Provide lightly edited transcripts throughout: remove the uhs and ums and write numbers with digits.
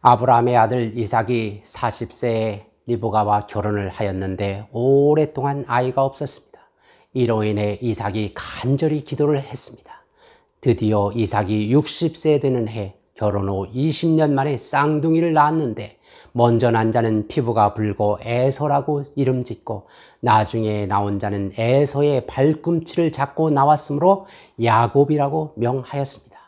아브라함의 아들 이삭이 40세에 리브가와 결혼을 하였는데 오랫동안 아이가 없었습니다. 이로 인해 이삭이 간절히 기도를 했습니다. 드디어 이삭이 60세 되는 해 결혼 후 20년 만에 쌍둥이를 낳았는데 먼저 난 자는 피부가 붉고 에서라고 이름 짓고 나중에 나온 자는 에서의 발꿈치를 잡고 나왔으므로 야곱이라고 명하였습니다.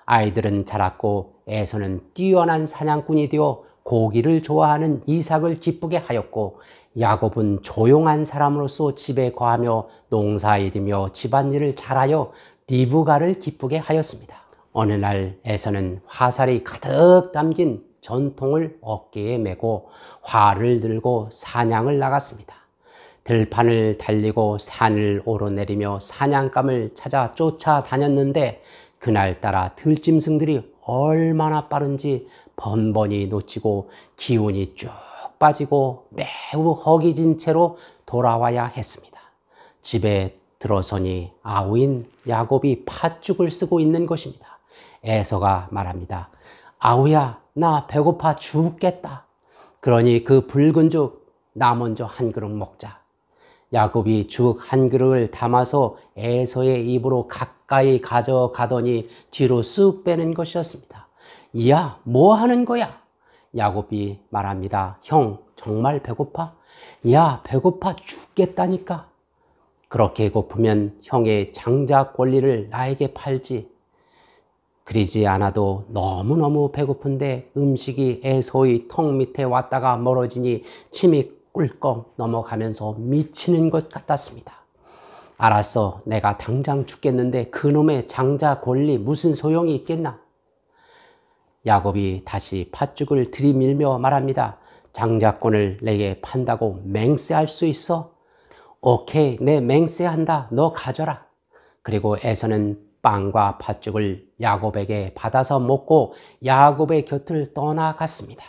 아이들은 자랐고 에서는 뛰어난 사냥꾼이 되어 고기를 좋아하는 이삭을 기쁘게 하였고 야곱은 조용한 사람으로서 집에 거하며 농사일이며 집안일을 잘하여 리브가를 기쁘게 하였습니다. 어느 날 에서는 화살이 가득 담긴 전통을 어깨에 메고 활을 들고 사냥을 나갔습니다. 들판을 달리고 산을 오르내리며 사냥감을 찾아 쫓아다녔는데 그날따라 들짐승들이 얼마나 빠른지 번번이 놓치고 기운이 쭉 빠지고 매우 허기진 채로 돌아와야 했습니다. 집에 들어서니 아우인 야곱이 팥죽을 쓰고 있는 것입니다. 에서가 말합니다. 아우야, 나 배고파 죽겠다. 그러니 그 붉은 죽 나 먼저 한 그릇 먹자. 야곱이 죽 한 그릇을 담아서 에서의 입으로 가까이 가져가더니 뒤로 쓱 빼는 것이었습니다. 야, 뭐 하는 거야? 야곱이 말합니다. 형, 정말 배고파? 야, 배고파 죽겠다니까. 그렇게 고프면 형의 장자 권리를 나에게 팔지. 그러지 않아도 너무너무 배고픈데 음식이 에서의 턱 밑에 왔다가 멀어지니 침이 꿀꺽 넘어가면서 미치는 것 같았습니다. 알았어, 내가 당장 죽겠는데 그놈의 장자 권리 무슨 소용이 있겠나? 야곱이 다시 팥죽을 들이밀며 말합니다. 장자권을 내게 판다고 맹세할 수 있어? 오케이, 내 맹세한다. 너 가져라. 그리고 에서는 빵과 팥죽을 야곱에게 받아서 먹고 야곱의 곁을 떠나갔습니다.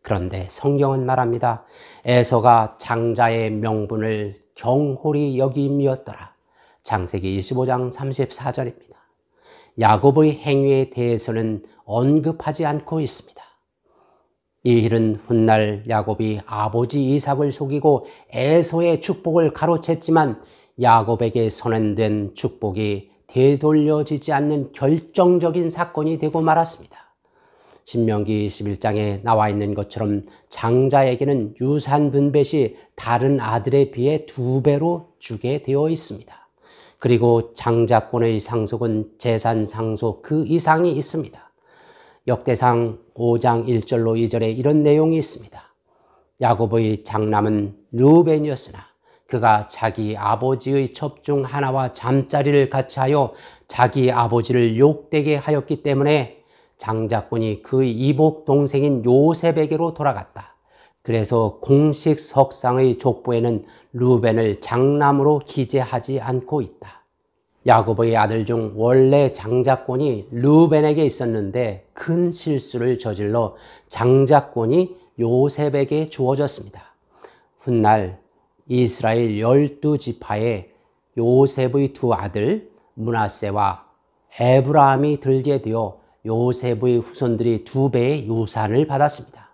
그런데 성경은 말합니다. 에서가 장자의 명분을 경홀히 여김이었더라. 창세기 25장 34절입니다. 야곱의 행위에 대해서는 언급하지 않고 있습니다. 이 일은 훗날 야곱이 아버지 이삭을 속이고 에서의 축복을 가로챘지만 야곱에게 선언된 축복이 되돌려지지 않는 결정적인 사건이 되고 말았습니다. 신명기 21장에 나와 있는 것처럼 장자에게는 유산 분배시 다른 아들에 비해 2배로 주게 되어 있습니다. 그리고 장자권의 상속은 재산 상속 그 이상이 있습니다. 역대상 5장 1절로 2절에 이런 내용이 있습니다. 야곱의 장남은 르우벤이었으나 그가 자기 아버지의 첩 중 하나와 잠자리를 같이 하여 자기 아버지를 욕되게 하였기 때문에 장자권이 그의 이복 동생인 요셉에게로 돌아갔다. 그래서 공식 석상의 족보에는 르우벤을 장남으로 기재하지 않고 있다. 야곱의 아들 중 원래 장자권이 르우벤에게 있었는데 큰 실수를 저질러 장자권이 요셉에게 주어졌습니다. 훗날 이스라엘 12지파에 요셉의 2 아들 므낫세와 에브라함이 들게 되어 요셉의 후손들이 2배의 유산을 받았습니다.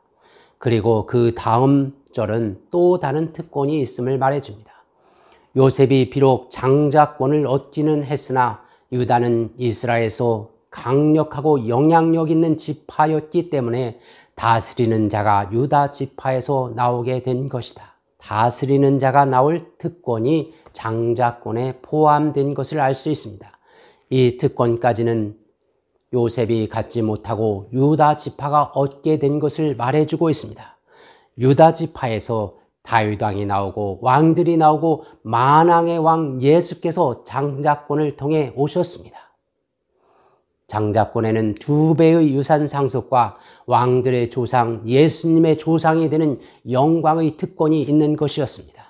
그리고 그 다음 절은 또 다른 특권이 있음을 말해줍니다. 요셉이 비록 장자권을 얻기는 했으나 유다는 이스라엘에서 강력하고 영향력 있는 지파였기 때문에 다스리는 자가 유다 지파에서 나오게 된 것이다. 다스리는 자가 나올 특권이 장자권에 포함된 것을 알 수 있습니다. 이 특권까지는 요셉이 갖지 못하고 유다 지파가 얻게 된 것을 말해주고 있습니다. 유다 지파에서 다윗 왕이 나오고 왕들이 나오고 만왕의 왕 예수께서 장자권을 통해 오셨습니다. 장자권에는 2배의 유산 상속과 왕들의 조상 예수님의 조상이 되는 영광의 특권이 있는 것이었습니다.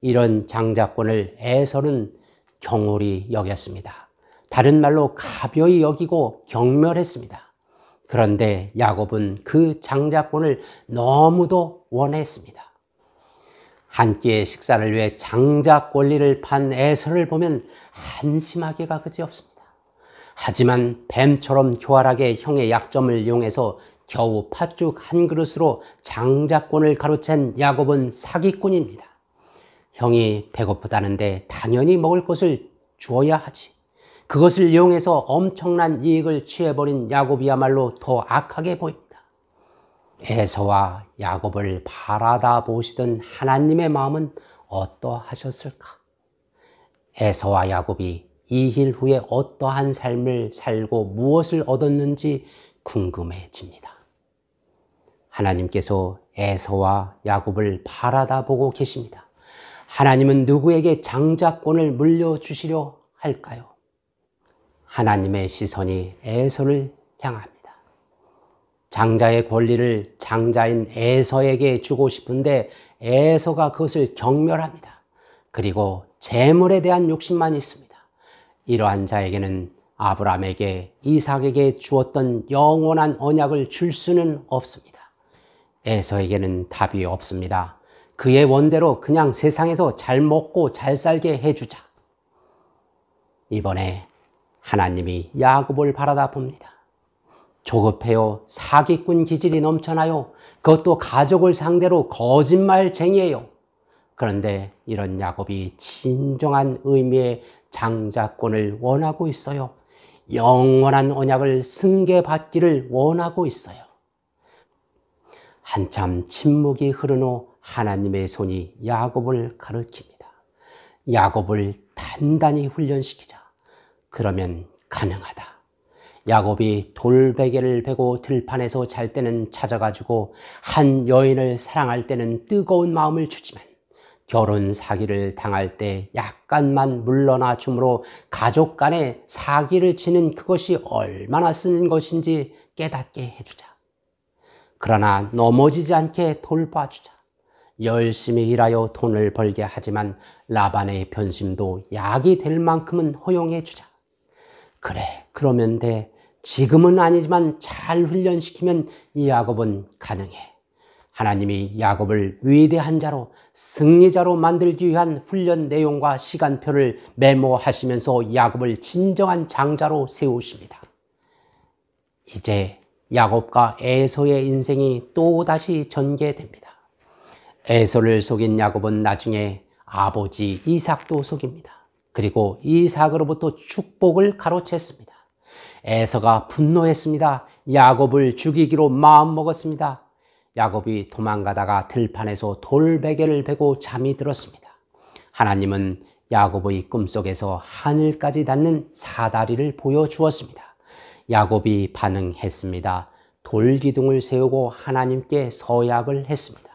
이런 장자권을 에서는 경홀히 여겼습니다. 다른 말로 가벼이 여기고 경멸했습니다. 그런데 야곱은 그 장자권을 너무도 원했습니다. 한 끼의 식사를 위해 장자 권리를 판 에서를 보면 한심하기가 그지없습니다. 하지만 뱀처럼 교활하게 형의 약점을 이용해서 겨우 팥죽 한 그릇으로 장자권을 가로챈 야곱은 사기꾼입니다. 형이 배고프다는데 당연히 먹을 것을 주어야 하지. 그것을 이용해서 엄청난 이익을 취해버린 야곱이야말로 더 악하게 보입니다. 에서와 야곱을 바라다 보시던 하나님의 마음은 어떠하셨을까? 에서와 야곱이 이 일 후에 어떠한 삶을 살고 무엇을 얻었는지 궁금해집니다. 하나님께서 에서와 야곱을 바라다 보고 계십니다. 하나님은 누구에게 장자권을 물려주시려 할까요? 하나님의 시선이 에서를 향합니다. 장자의 권리를 장자인 에서에게 주고 싶은데 에서가 그것을 경멸합니다. 그리고 재물에 대한 욕심만 있습니다. 이러한 자에게는 아브라함에게 이삭에게 주었던 영원한 언약을 줄 수는 없습니다. 에서에게는 답이 없습니다. 그의 원대로 그냥 세상에서 잘 먹고 잘 살게 해주자. 이번에 하나님이 야곱을 바라다 봅니다. 조급해요. 사기꾼 기질이 넘쳐나요. 그것도 가족을 상대로 거짓말쟁이에요. 그런데 이런 야곱이 진정한 의미의 장자권을 원하고 있어요. 영원한 언약을 승계받기를 원하고 있어요. 한참 침묵이 흐른 후 하나님의 손이 야곱을 가리킵니다. 야곱을 단단히 훈련시키자. 그러면 가능하다. 야곱이 돌베개를 베고 들판에서 잘 때는 찾아가지고 한 여인을 사랑할 때는 뜨거운 마음을 주지만 결혼 사기를 당할 때 약간만 물러나 줌으로 가족 간에 사기를 치는 그것이 얼마나 쓰는 것인지 깨닫게 해주자. 그러나 넘어지지 않게 돌봐주자. 열심히 일하여 돈을 벌게 하지만 라반의 변심도 약이 될 만큼은 허용해주자. 그래, 그러면 돼. 지금은 아니지만 잘 훈련시키면 이 야곱은 가능해. 하나님이 야곱을 위대한 자로, 승리자로 만들기 위한 훈련 내용과 시간표를 메모하시면서 야곱을 진정한 장자로 세우십니다. 이제 야곱과 에서의 인생이 또다시 전개됩니다. 에서를 속인 야곱은 나중에 아버지 이삭도 속입니다. 그리고 이삭으로부터 축복을 가로챘습니다. 에서가 분노했습니다. 야곱을 죽이기로 마음먹었습니다. 야곱이 도망가다가 들판에서 돌베개를 베고 잠이 들었습니다. 하나님은 야곱의 꿈속에서 하늘까지 닿는 사다리를 보여주었습니다. 야곱이 반응했습니다. 돌기둥을 세우고 하나님께 서약을 했습니다.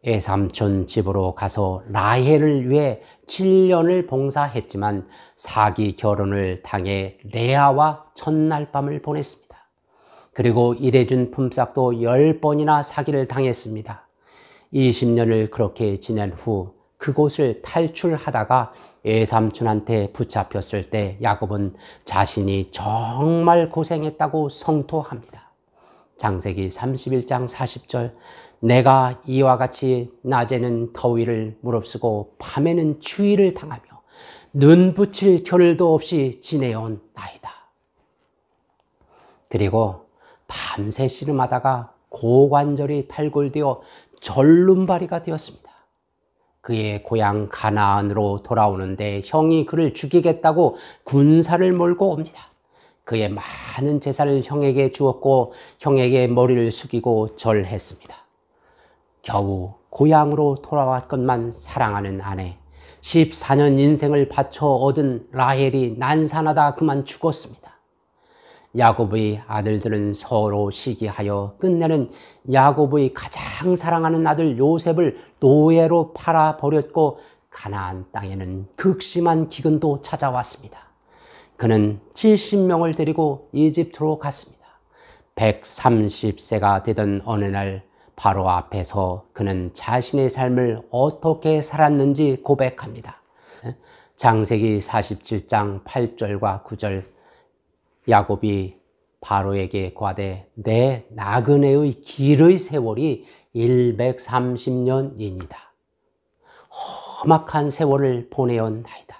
애삼촌 집으로 가서 라헬을 위해 7년을 봉사했지만 사기 결혼을 당해 레아와 첫날 밤을 보냈습니다. 그리고 일해준 품삯도 10번이나 사기를 당했습니다. 20년을 그렇게 지낸 후 그곳을 탈출하다가 애삼촌한테 붙잡혔을 때 야곱은 자신이 정말 고생했다고 성토합니다. 창세기 31장 40절 내가 이와 같이 낮에는 더위를 무릅쓰고 밤에는 추위를 당하며 눈 붙일 겨를도 없이 지내온 나이다. 그리고 밤새 씨름하다가 고관절이 탈골되어 절름발이가 되었습니다. 그의 고향 가나안으로 돌아오는데 형이 그를 죽이겠다고 군사를 몰고 옵니다. 그의 많은 재산을 형에게 주었고 형에게 머리를 숙이고 절했습니다. 겨우 고향으로 돌아왔건만 사랑하는 아내, 14년 인생을 바쳐 얻은 라헬이 난산하다 그만 죽었습니다. 야곱의 아들들은 서로 시기하여 끝내는 야곱의 가장 사랑하는 아들 요셉을 노예로 팔아버렸고 가나안 땅에는 극심한 기근도 찾아왔습니다. 그는 70명을 데리고 이집트로 갔습니다. 130세가 되던 어느 날 바로 앞에서 그는 자신의 삶을 어떻게 살았는지 고백합니다. 창세기 47장 8절과 9절 야곱이 바로에게 고하되 내 나그네의 길의 세월이 130년이니이다. 험악한 세월을 보내온 나이다.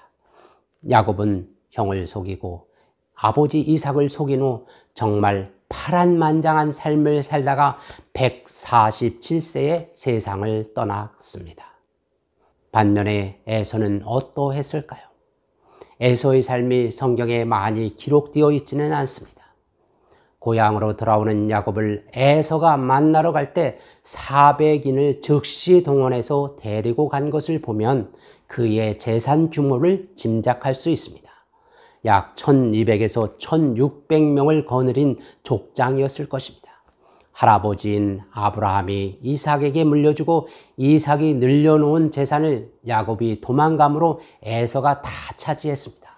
야곱은 형을 속이고 아버지 이삭을 속인 후 정말 파란만장한 삶을 살다가 147세에 세상을 떠났습니다. 반면에 에서는 어떠했을까요? 에서의 삶이 성경에 많이 기록되어 있지는 않습니다. 고향으로 돌아오는 야곱을 에서가 만나러 갈 때 400인을 즉시 동원해서 데리고 간 것을 보면 그의 재산 규모를 짐작할 수 있습니다. 약 1200에서 1600명을 거느린 족장이었을 것입니다. 할아버지인 아브라함이 이삭에게 물려주고 이삭이 늘려놓은 재산을 야곱이 도망감으로 에서가 다 차지했습니다.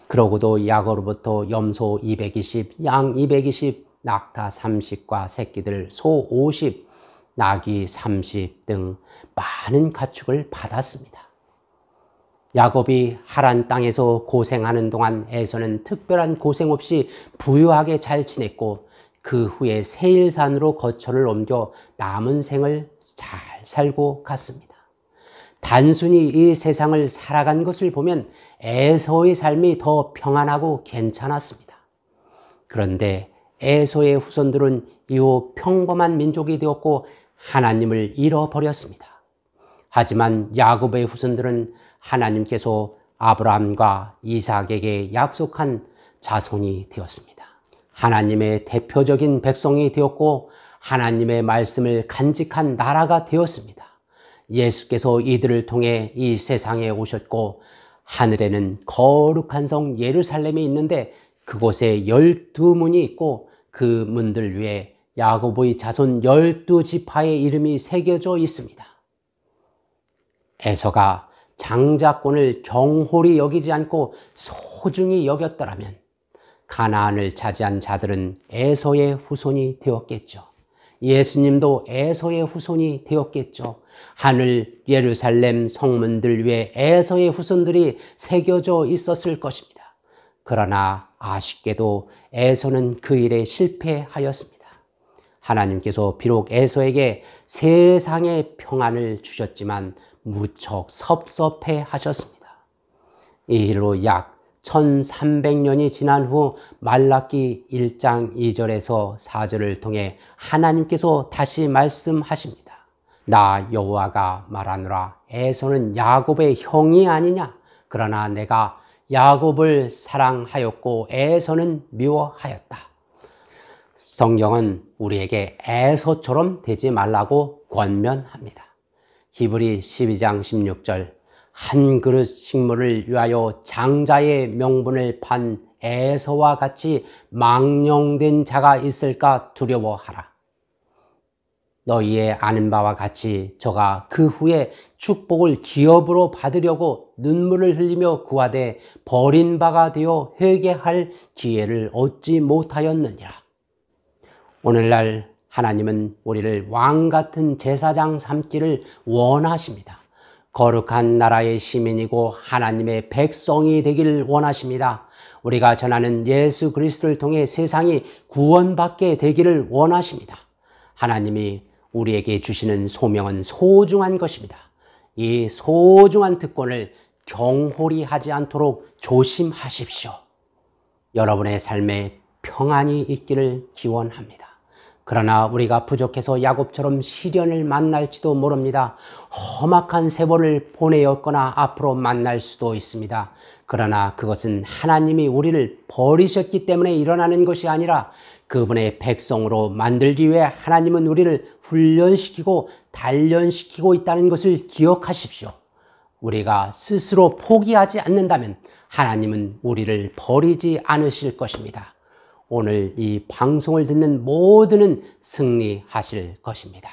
그러고도 야곱으로부터 염소 220, 양 220, 낙타 30과 새끼들 소 50, 나귀 30 등 많은 가축을 받았습니다. 야곱이 하란 땅에서 고생하는 동안 에서는 특별한 고생 없이 부유하게 잘 지냈고 그 후에 세일산으로 거처를 옮겨 남은 생을 잘 살고 갔습니다. 단순히 이 세상을 살아간 것을 보면 에서의 삶이 더 평안하고 괜찮았습니다. 그런데 에서의 후손들은 이후 평범한 민족이 되었고 하나님을 잃어버렸습니다. 하지만 야곱의 후손들은 하나님께서 아브라함과 이삭에게 약속한 자손이 되었습니다. 하나님의 대표적인 백성이 되었고 하나님의 말씀을 간직한 나라가 되었습니다. 예수께서 이들을 통해 이 세상에 오셨고 하늘에는 거룩한 성 예루살렘이 있는데 그곳에 12문이 있고 그 문들 위에 야곱의 자손 12지파의 이름이 새겨져 있습니다. 에서가 장자권을 경홀히 여기지 않고 소중히 여겼더라면 가나안을 차지한 자들은 에서의 후손이 되었겠죠. 예수님도 에서의 후손이 되었겠죠. 하늘 예루살렘 성문들 위에 에서의 후손들이 새겨져 있었을 것입니다. 그러나 아쉽게도 에서는 그 일에 실패하였습니다. 하나님께서 비록 에서에게 세상의 평안을 주셨지만 무척 섭섭해 하셨습니다. 이 일로 약 1300년이 지난 후 말라기 1장 2절에서 4절을 통해 하나님께서 다시 말씀하십니다. 나 여호와가 말하노라 에서는 야곱의 형이 아니냐. 그러나 내가 야곱을 사랑하였고 에서는 미워하였다. 성경은 우리에게 에서처럼 되지 말라고 권면합니다. 히브리 12장 16절 한 그릇 식물을 위하여 장자의 명분을 판 에서와 같이 망령된 자가 있을까 두려워하라. 너희의 아는 바와 같이 저가 그 후에 축복을 기업으로 받으려고 눈물을 흘리며 구하되 버린 바가 되어 회개할 기회를 얻지 못하였느니라. 오늘날 하나님은 우리를 왕같은 제사장 삼기를 원하십니다. 거룩한 나라의 시민이고 하나님의 백성이 되기를 원하십니다. 우리가 전하는 예수 그리스도를 통해 세상이 구원받게 되기를 원하십니다. 하나님이 우리에게 주시는 소명은 소중한 것입니다. 이 소중한 특권을 경홀히 하지 않도록 조심하십시오. 여러분의 삶에 평안이 있기를 기원합니다. 그러나 우리가 부족해서 야곱처럼 시련을 만날지도 모릅니다. 험악한 세월을 보내었거나 앞으로 만날 수도 있습니다. 그러나 그것은 하나님이 우리를 버리셨기 때문에 일어나는 것이 아니라 그분의 백성으로 만들기 위해 하나님은 우리를 훈련시키고 단련시키고 있다는 것을 기억하십시오. 우리가 스스로 포기하지 않는다면 하나님은 우리를 버리지 않으실 것입니다. 오늘 이 방송을 듣는 모두는 승리하실 것입니다.